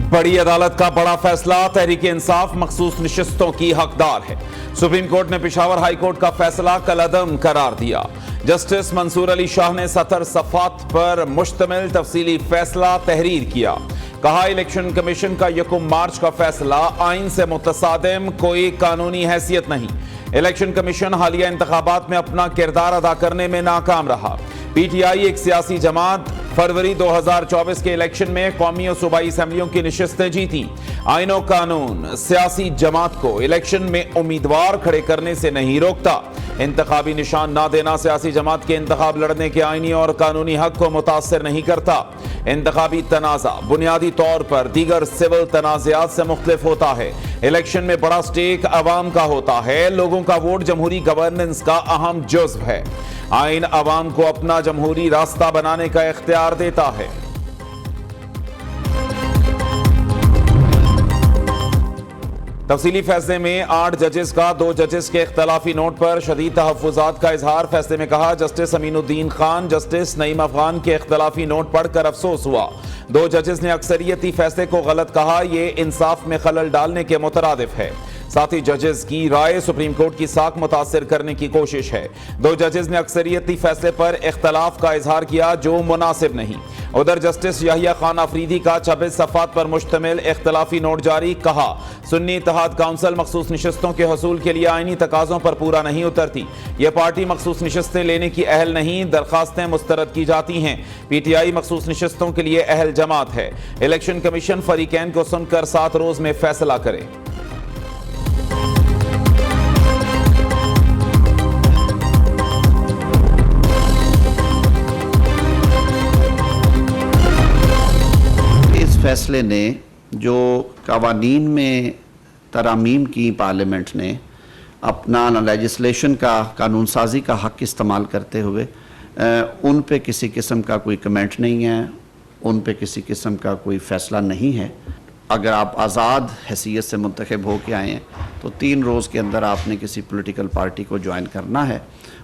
बड़ी अदालत का बड़ा फैसला, तहरीक इंसाफ मखसूस नशिस्तों की हकदार है। सुप्रीम कोर्ट ने पेशावर हाई कोर्ट का फैसला कलअदम करार दिया। जस्टिस मंसूर अली शाह ने 70 सफ़ात पर मुश्तमिल तफसीली फैसला तहरीर किया। कहा, इलेक्शन कमीशन का 1 मार्च का फैसला आइन से मुतसादिम कोई कानूनी हैसियत नहीं। इलेक्शन कमीशन हालिया इंतखाबात में अपना किरदार अदा करने में नाकाम रहा। पीटीआई एक सियासी जमात फरवरी 2024 के इलेक्शन में कौमी और सूबाई असम्बलियों की निशिस्तें जीती। आइन और कानून सियासी जमात को इलेक्शन में उम्मीदवार खड़े करने से नहीं रोकता। इंतखाबी निशान ना देना सियासी जमात के इंतखाब लड़ने के आइनी और कानूनी हक को मुतासर नहीं करता। इंतखाबी तनाज़ा बुनियादी तौर पर दीगर सिविल तनाज़ात से मुख्तलिफ होता है। इलेक्शन में बड़ा स्टेक अवाम का होता है। लोगों का वोट जमहूरी गवर्नेंस का अहम जुज़्व है। आइन अवाम को अपना जमहूरी रास्ता बनाने का इख्तियार देता है। तफसीली फैसले में 8 जजेस का 2 जजेस के इख्तलाफी नोट पर शदीद तहफ़्फ़ुज़ात का इजहार। फैसले में कहा, जस्टिस अमीनुद्दीन खान, जस्टिस नईम अफगान के इख्तलाफी नोट पढ़कर अफसोस हुआ। 2 जजेस ने अक्सरियती फैसले को गलत कहा। यह इंसाफ में खलल डालने के मुतरादिफ है। साथ ही जजेस की राय सुप्रीम कोर्ट की साख मुतासिर करने की कोशिश है। 2 जजेस ने अक्सरियती फैसले पर इख्तलाफ का इजहार किया जो मुनासिब नहीं। उधर जस्टिस याहिया खान अफरीदी का 26 सफ़ात पर मुश्तमिल इख्तलाफी नोट जारी। कहा, सुन्नी इत्तेहाद काउंसिल मखसूस नशिस्तों के हसूल के लिए आइनी तकाज़ों पर पूरा नहीं उतरती। यह पार्टी मखसूस नशिस्तें लेने की अहल नहीं, दरखास्तें मुस्तरद की जाती हैं। पीटीआई मखसूस नशिस्तों के लिए अहल जमात है। इलेक्शन कमीशन फरीकैन को सुनकर 7 रोज में फैसला करे। फैसले ने जो कवानीन में तरामीम की पार्लियामेंट ने अपना लेजिस्लेशन का कानून साजी का हक इस्तेमाल करते हुए उन पे किसी किस्म का कोई कमेंट नहीं है, उन पे किसी किस्म का कोई फ़ैसला नहीं है। अगर आप आज़ाद हैसियत से मुंतखब हो के आए हैं तो 3 रोज़ के अंदर आपने किसी पॉलिटिकल पार्टी को ज्वाइन करना है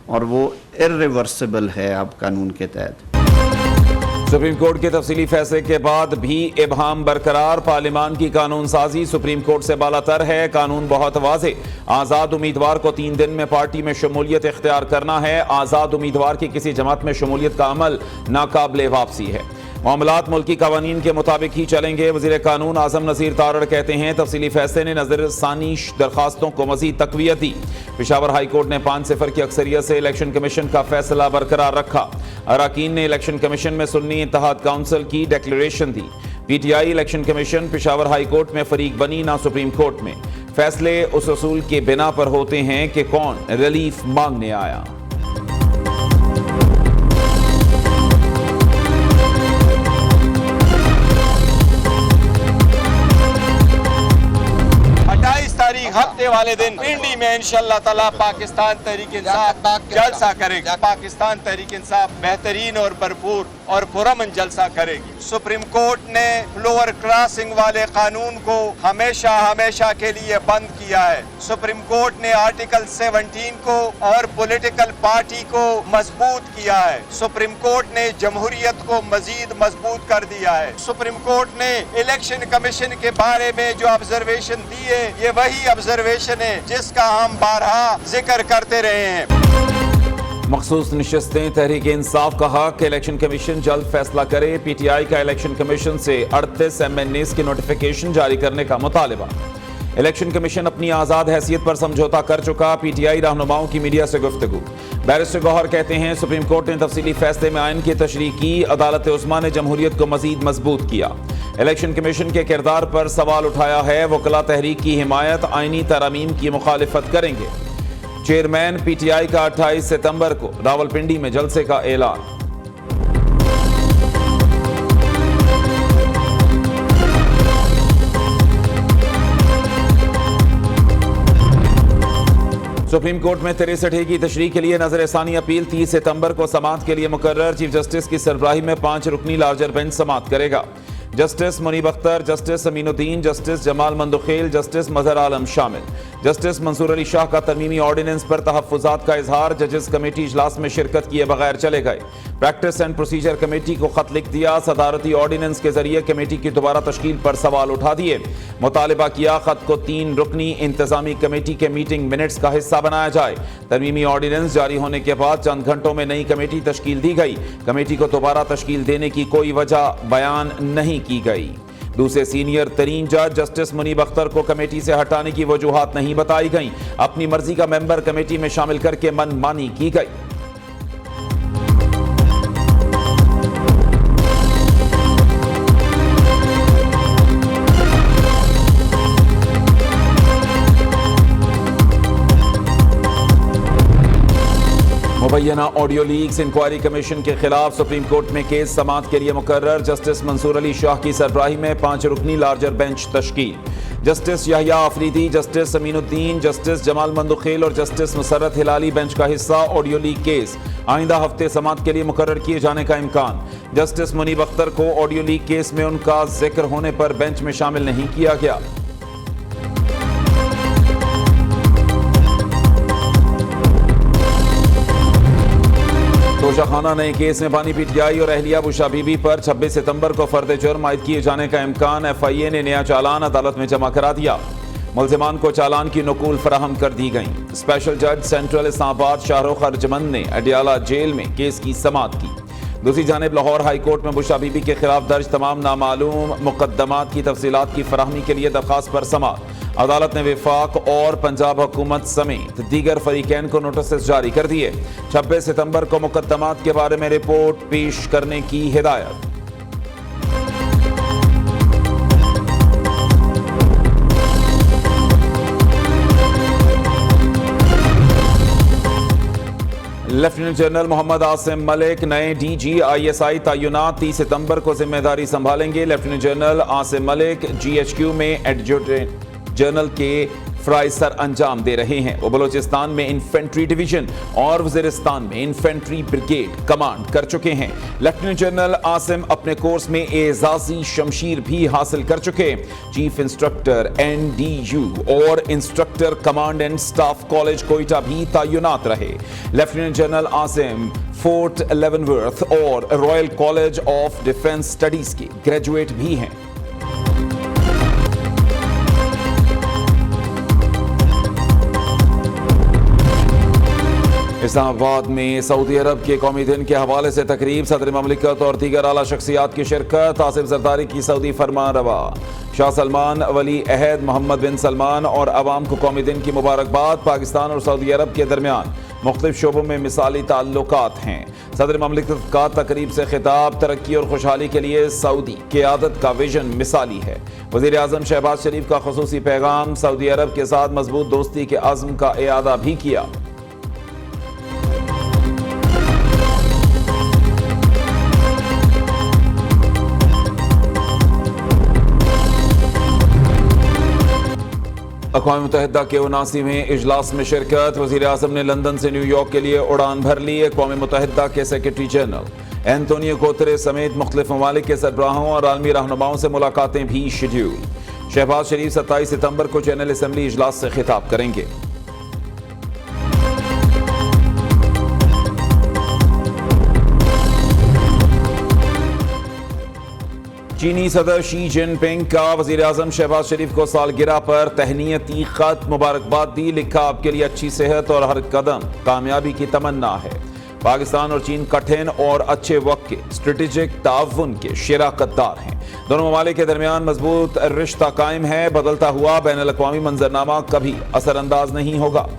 और वो इर्रिवर्सिबल है अब कानून के तहत। सुप्रीम कोर्ट के तफसीली फैसले के बाद भी इबहाम बरकरार। पार्लियामान की कानून साजी सुप्रीम कोर्ट से बालातर है। कानून बहुत वाज़े। आज़ाद उम्मीदवार को 3 दिन में पार्टी में शमूलियत इख्तियार करना है। आज़ाद उम्मीदवार की किसी जमात में शमूलियत का अमल नाकाबिले वापसी है। मामलात मुल्की कवानीन के मुताबिक ही चलेंगे। वज़ीर कानून आज़म नज़ीर तारड़ कहते हैं, तफसीली फैसले ने नज़रसानी दरखास्तों को मज़ीद तक़वियत दी। पेशावर हाई कोर्ट ने 5-0 की अक्सरियत से इलेक्शन कमीशन का फैसला बरकरार रखा। अरकान ने इलेक्शन कमीशन में सुन्नी इत्तेहाद काउंसिल की डिक्लेरेशन दी। PTI election commission Peshawar high court में फरीक बनी, ना सुप्रीम कोर्ट में। फैसले उस असूल के बिना पर होते हैं कि कौन रिलीफ मांगने आया। हफ्ते वाले दिन पिंडी में इंशाल्लाह ताला पाकिस्तान तहरीक इंसाफ जलसा करेगी। पाकिस्तान तहरीक इंसाफ बेहतरीन और भरपूर और पुरअमन जलसा करेगी। सुप्रीम कोर्ट ने फ्लोअर क्रॉसिंग वाले कानून को हमेशा हमेशा के लिए बंद किया है। सुप्रीम कोर्ट ने आर्टिकल 17 को और पॉलिटिकल पार्टी को मजबूत किया है। सुप्रीम कोर्ट ने जमहूरियत को मजीद मजबूत कर दिया है। सुप्रीम कोर्ट ने इलेक्शन कमीशन के बारे में जो ऑब्जर्वेशन दी है, ये वही ऑब्जर्वेशन है जिसका हम बारहा जिक्र करते रहे हैं। मखसूस नशिस्तें तहरीक इंसाफ का हक, इलेक्शन कमीशन जल्द फैसला करे। पीटीआई का इलेक्शन कमीशन से 38 MNAs की नोटिफिकेशन जारी करने का मुतालिबा। इलेक्शन कमीशन अपनी आज़ाद हैसियत पर समझौता कर चुका। पीटीआई रहनुमाओं की मीडिया से गुफ्तगू। बैरिस्टर गौहर कहते हैं, सुप्रीम कोर्ट ने तफसीली फैसले में आइन की तशरीह की। अदालत उस्मा ने जमहूरियत को मजीद मजबूत किया। इलेक्शन कमीशन के किरदार पर सवाल उठाया है। वकला तहरीक की हिमायत, आइनी तरामीम की मुखालिफत करेंगे। चेयरमैन पीटीआई का 28 सितंबर को रावलपिंडी में जलसे का ऐलान। सुप्रीम कोर्ट में 63 की तशरीह के लिए नजरसानी अपील 30 सितंबर को समाअत के लिए मुकर्रर। चीफ जस्टिस की सरबराही में 5 रुकनी लार्जर बेंच समाअत करेगा। Justice Munib Akhtar, justice Aminuddin, justice Jamal Mandokhail, justice Mazhar Alam शामिल। जस्टिस मंसूर अली शाह का तरमीमी ऑर्डिनेंस पर तहफ्फुज़ात का इजहार, जजेस कमेटी इजलास में शिरकत किए बगैर चले गए। प्रैक्टिस एंड प्रोसीजर कमेटी को खत लिख दिया, सदारती ऑर्डिनेंस के जरिए कमेटी की दोबारा तश्कील पर सवाल उठा दिए। मुतालिबा किया खत को 3 रुकनी इंतजामी कमेटी के मीटिंग मिनट्स का हिस्सा बनाया जाए। तरमीमी ऑर्डिनेंस जारी होने के बाद चंद घंटों में नई कमेटी तश्कील दी गई। कमेटी को दोबारा तश्कील देने की कोई वजह बयान नहीं की गई। दूसरे सीनियर तरीन जज जस्टिस मुनीब अख्तर को कमेटी से हटाने की वजूहात नहीं बताई गई। अपनी मर्जी का मेंबर कमेटी में शामिल करके मनमानी की गई। मुबैना ऑडियो लीक्स इंक्वायरी कमीशन के खिलाफ सुप्रीम कोर्ट में केस समाअत के लिए मुकर्रर। जस्टिस मंसूर अली शाह की सरबराही में 5 रुकनी लार्जर बेंच तश्कील। Justice Yahya Afridi, justice Aminuddin, justice Jamal Mandokhail और जस्टिस मुसर्रत हिलाली बेंच का हिस्सा। ऑडियो लीक केस आइंदा हफ्ते समाअत के लिए मुकर्रर किए जाने का इम्कान। जस्टिस मुनीब अख्तर को ऑडियो लीक केस में उनका जिक्र होने पर बेंच में शामिल नहीं किया गया। तोशाखाना नए केस में बानी पीटीआई और अहलिया बुशा बीबी पर 26 सितंबर को फर्द जुर्म आयद किए जाने का इम्कान। FIA ने नया चालान अदालत में जमा करा दिया। मुल्जिमान को चालान की नकूल फराहम कर दी गई। स्पेशल जज सेंट्रल इस्लामाबाद शाहरुख अर्जमंद ने अडियाला जेल में केस की समाअत की। दूसरी जानिब लाहौर हाई कोर्ट में बुशा बीबी के खिलाफ दर्ज तमाम नामालूम मुकदमात की तफसीलात की फराहमी के लिए दरखास्त पर समाअत। अदालत ने वफाक और पंजाब हुकूमत समेत दीगर फरीकैन को नोटिस जारी कर दिए। 26 सितंबर को मुकदमात के बारे में रिपोर्ट पेश करने की हिदायत। लेफ्टिनेंट जनरल मोहम्मद आसिम मलिक नए DG ISI तैनात 30 सितंबर को जिम्मेदारी संभालेंगे। Lieutenant general Asim Malik GHQ में एडजुटेंट जनरल के फ्राइज सर अंजाम दे रहे हैं। वो बलोचिस्तान में इन्फेंट्री डिवीजन और वजीरिस्तान में इन्फेंट्री ब्रिगेड कमांड कर चुके हैं। लेफ्टिनेंट जनरल आसिम अपने कोर्स में एजाजी शमशीर भी हासिल कर चुके। चीफ इंस्ट्रक्टर NDU और instructor command and staff college Quetta भी तैनात रहे। लेफ्टिनेंट जनरल आसिम फोर्ट लेवनवर्थ और royal college of defence studies के ग्रेजुएट भी हैं। इस्लामाबाद में सऊदी अरब के कौमी दिन के हवाले से तकरीब, सदर ममलिकत और दीगर आला शख्सियात की शिरकत। आसिफ जरदारी की सऊदी फरमान रवा। शाह सलमान, वली अहद मोहम्मद बिन सलमान और अवाम को कौमी दिन की मुबारकबाद। पाकिस्तान और सऊदी अरब के दरमियान मुख्तलिफ शोबों में मिसाली ताल्लुकात हैं। सदर ममलिकत का तकरीब से खिताब, तरक्की और खुशहाली के लिए सऊदी क़यादत का विजन मिसाली है। वज़ीर आज़म शहबाज शरीफ का खुसूसी पैगाम, सऊदी अरब के साथ मजबूत दोस्ती के अज़्म का इयादा भी किया। अक़वाम मुत्तहिदा के 79वें इजलास में शिरकत। वज़ीर आज़म ने लंदन से न्यूयॉर्क के लिए उड़ान भर ली। अक़वाम मुत्तहिदा के सेक्रेटरी जनरल एंटोनियो गुतेरेस समेत मुख्तलिफ ममालिक के सरबराहों और आलमी रहनुमाओं से मुलाकातें भी शेड्यूल। शहबाज शरीफ 27 सितंबर को जनरल असम्बली इजलास से खिताब करेंगे। चीनी सदर शी जिनपिंग का वज़ीर आज़म शहबाज शरीफ को सालगिरह पर तहनीयती खत, मुबारकबाद दी। लिखा, आपके लिए अच्छी सेहत और हर कदम कामयाबी की तमन्ना है। पाकिस्तान और चीन कठिन और अच्छे वक्त के स्ट्रेटेजिक ताउन के शराकतदार हैं। दोनों ममालिक के दरमियान मजबूत रिश्ता कायम है। बदलता हुआ बैनुल अक़वामी मंजरनामा कभी असरअंदाज नहीं होगा।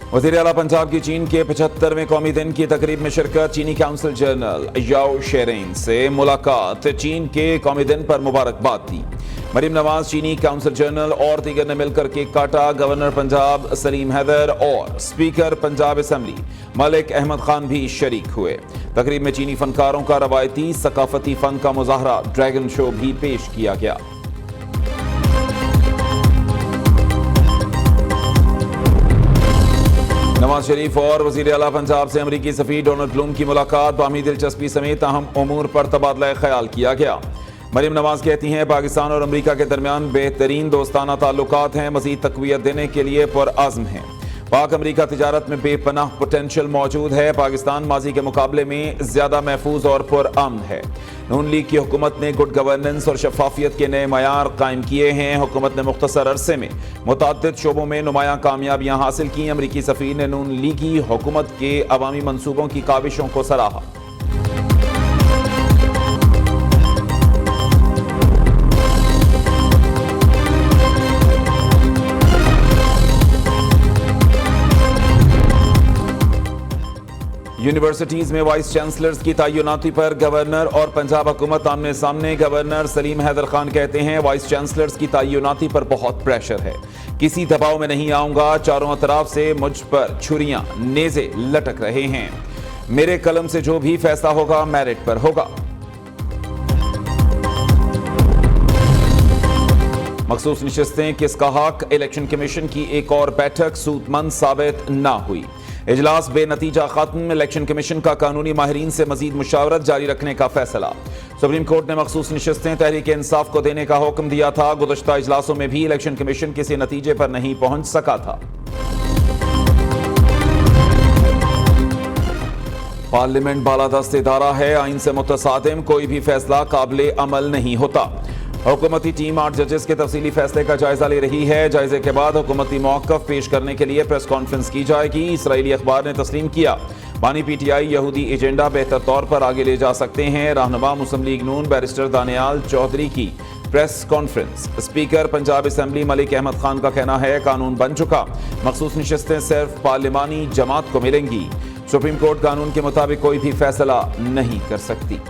वज़ीर आला पंजाब की चीन के 75वें कौमी दिन की तकरीब में शिरकत। चीनी काउंसिल जनरल याओ शेरेन से मुलाकात, चीन के कौमी दिन पर मुबारकबाद दी। मरीम नवाज, चीनी काउंसिल जनरल और दीगर ने मिलकर केक काटा। गवर्नर पंजाब सलीम हैदर और स्पीकर पंजाब असम्बली मलिक अहमद खान भी शरीक हुए। तकरीब में चीनी फनकारों का रवायती सकाफती फन का मुजाहरा ड्रैगन शो भी पेश किया गया। नवाज शरीफ और वजीर आला पंजाब से अमरीकी सफीर डोनाल्ड ब्लूम की मुलाकात, बाहमी दिलचस्पी समेत अहम उमूर पर तबादला ख्याल किया गया। मरियम नवाज कहती हैं पाकिस्तान और अमरीका के दरमियान बेहतरीन दोस्ताना ताल्लुकात हैं, मजीद तकवीत देने के लिए पुरअज़्म हैं। पाक अमरीका तिजारत में बेपनाह पोटेंशियल मौजूद है। पाकिस्तान माजी के मुकाबले में ज्यादा महफूज और पुरअमन है। नून लीग की हुकूमत ने गुड गवर्नेंस और शफाफियत के नए मयार कायम किए हैं। हुकूमत ने मुख्तसर अरसे में मुतअद्दिद शोबों में नुमायां कामयाबियां हासिल की। अमरीकी सफीर ने नून लीगी हुकूमत के अवामी मंसूबों की काविशों को सराहा। यूनिवर्सिटीज में वाइस चांसलर्स की तैनाती पर गवर्नर और पंजाब हुकूमत आमने सामने। गवर्नर सलीम हैदर खान कहते हैं वाइस चांसलर्स की तैनाती पर बहुत प्रेशर है, किसी दबाव में नहीं आऊंगा। चारों तरफ से मुझ पर छुरियां नेज़े लटक रहे हैं। मेरे कलम से जो भी फैसला होगा मेरिट पर होगा। मखसूस नशिस्तें किसका हक, इलेक्शन कमीशन की एक और बैठक सूदमंद साबित न हुई। इजलास बेनतीजा खत्म। इलेक्शन कमीशन का कानूनी माहिरीन से मजीद मुशावरत जारी रखने का फैसला। सुप्रीम कोर्ट ने मखसूस नशिस्तें तहरीक इंसाफ को देने का हुक्म दिया था। गुज़श्ता इजलासों में भी इलेक्शन कमीशन किसी नतीजे पर नहीं पहुंच सका था। पार्लियामेंट बालादस्त इदारा है, आइन से मुतसादिम कोई भी फैसला काबिले अमल नहीं होता। हुकूमती टीम 8 जजेस के तफसीली फैसले का जायजा ले रही है। जायजे के बाद हुकूमती मौक़िफ़ पेश करने के लिए प्रेस कॉन्फ्रेंस की जाएगी। इसराइली अखबार ने तस्लीम किया बानी पीटीआई यहूदी एजेंडा बेहतर तौर पर आगे ले जा सकते हैं। रहनुमा मुस्लिम लीग नून बैरिस्टर दानियाल चौधरी की press conference. Speaker Punjab assembly Malik Ahmad Khan का कहना है कानून बन चुका, मखसूस नशिस्तें सिर्फ पार्लिमानी जमात को मिलेंगी। सुप्रीम कोर्ट कानून के मुताबिक कोई भी फैसला नहीं कर सकती।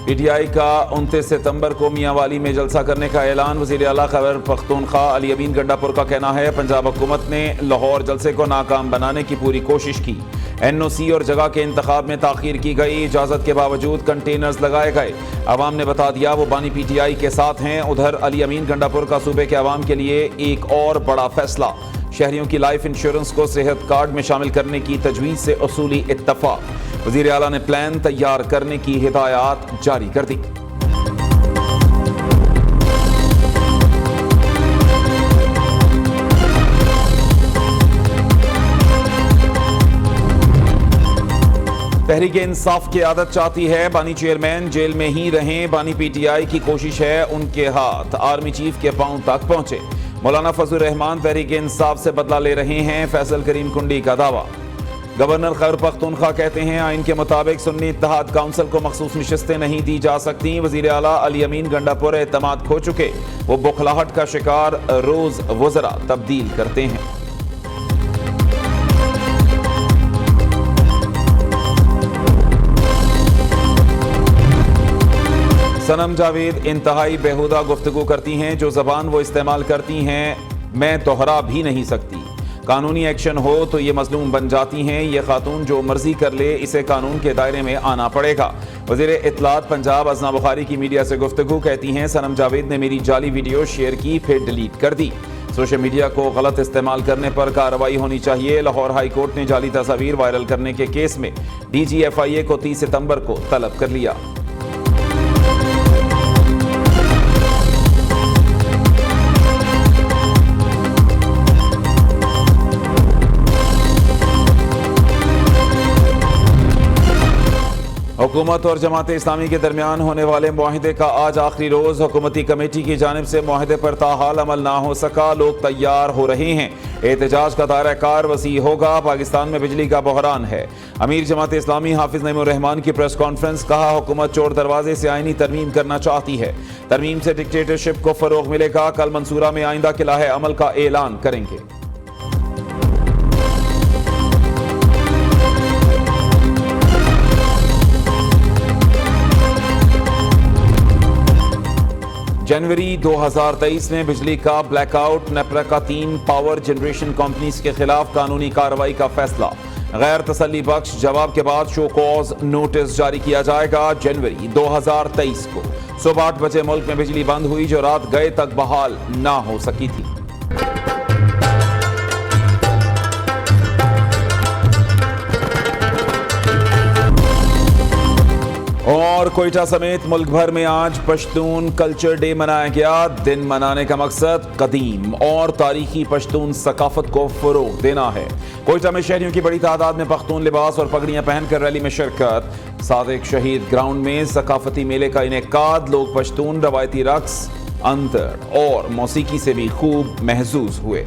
पीटीआई का 29 सितंबर को मियांवाली में जलसा करने का ऐलान। वज़ीर आला खैबर पख्तूनख्वा अली अमीन गंडापुर का कहना है पंजाब हुकूमत ने लाहौर जलसे को नाकाम बनाने की पूरी कोशिश की। एनओसी और जगह के इंतखाब में ताखीर की गई। इजाजत के बावजूद कंटेनर्स लगाए गए। अवाम ने बता दिया वो बानी पीटीआई के साथ हैं। उधर अली अमीन गंडापुर का सूबे के अवाम के लिए एक और बड़ा फैसला, शहरियों की लाइफ इंश्योरेंस को सेहत कार्ड में शामिल करने की तजवीज़ से उसूली इत्तफाक। वज़ीर आला ने प्लान तैयार करने की हिदायत जारी कर दी। तहरीक इंसाफ की आदत चाहती है बानी चेयरमैन जेल में ही रहें। बानी पीटीआई की कोशिश है उनके हाथ आर्मी चीफ के पांव तक पहुंचे। मौलाना फजल रहमान तहरीक इंसाफ से बदला ले रहे हैं, फैसल करीम कुंडी का दावा। गवर्नर खैबर पख्तूनख्वा कहते हैं आइन के मुताबिक सुन्नी इत्तेहाद काउंसिल को मखसूस नशिस्तें नहीं दी जा सकती। वज़ीर आला अली अमीन गंडापुर एतमाद खो चुके, वो बुखलाहट का शिकार रोज वज़रा तब्दील करते हैं। सनम जावेद इंतहाई बेहुदा गुफ्तगू करती हैं, जो जबान वो इस्तेमाल करती हैं मैं दोहरा भी नहीं सकती। कानूनी एक्शन हो तो ये मजलूम बन जाती हैं। ये खातून जो मर्जी कर ले, इसे कानून के दायरे में आना पड़ेगा। वज़ीर इत्तलात पंजाब अज़ना बुखारी की मीडिया से गुफ्तगू कहती हैं सनम जावेद ने मेरी जाली वीडियो शेयर की फिर डिलीट कर दी। सोशल मीडिया को गलत इस्तेमाल करने पर कार्रवाई होनी चाहिए। लाहौर हाई कोर्ट ने जाली तस्वीर वायरल करने के केस में DGFIA को 30 सितंबर को तलब कर लिया। हुकूमत और जमात इस्लामी के दरमियान होने वाले मुआहिदे का आज आखिरी रोज। हुकूमती कमेटी की जानिब से मुआहिदे पर ताहाल अमल ना हो सका। लोग तैयार हो रहे हैं, एहतजाज का दायरा कार वसी होगा। पाकिस्तान में बिजली का बहरान है। अमीर जमात इस्लामी हाफिज नईमुर रहमान की प्रेस कॉन्फ्रेंस। कहा हुकूमत चोर दरवाजे से आईनी तरमीम करना चाहती है। तरमीम से डिक्टेटरशिप को फरोग मिलेगा। कल मंसूरा में आइंदा किलाहे अमल का ऐलान करेंगे। जनवरी 2023 में बिजली का ब्लैकआउट। नेपरा का 3 पावर जनरेशन कंपनीज के खिलाफ कानूनी कार्रवाई का फैसला। गैर तसल्ली बख्श जवाब के बाद शो कॉज नोटिस जारी किया जाएगा। जनवरी 2023 को सुबह 8 बजे मुल्क में बिजली बंद हुई, जो रात गए तक बहाल ना हो सकी थी। और कोयटा समेत मुल्क भर में आज पश्तून कल्चर डे मनाया गया। दिन मनाने का मकसद कदीम और तारीखी पश्तून सकाफत को फरोग देना है। कोयटा में शहरियों की बड़ी तादाद में पख्तून लिबास और पगड़ियां पहनकर रैली में शिरकत। सादिक शहीद ग्राउंड में सकाफती मेले का इनेकाद। लोग पश्तून रवायती रक्स, अंतर और मौसीकी से भी खूब महजूज हुए।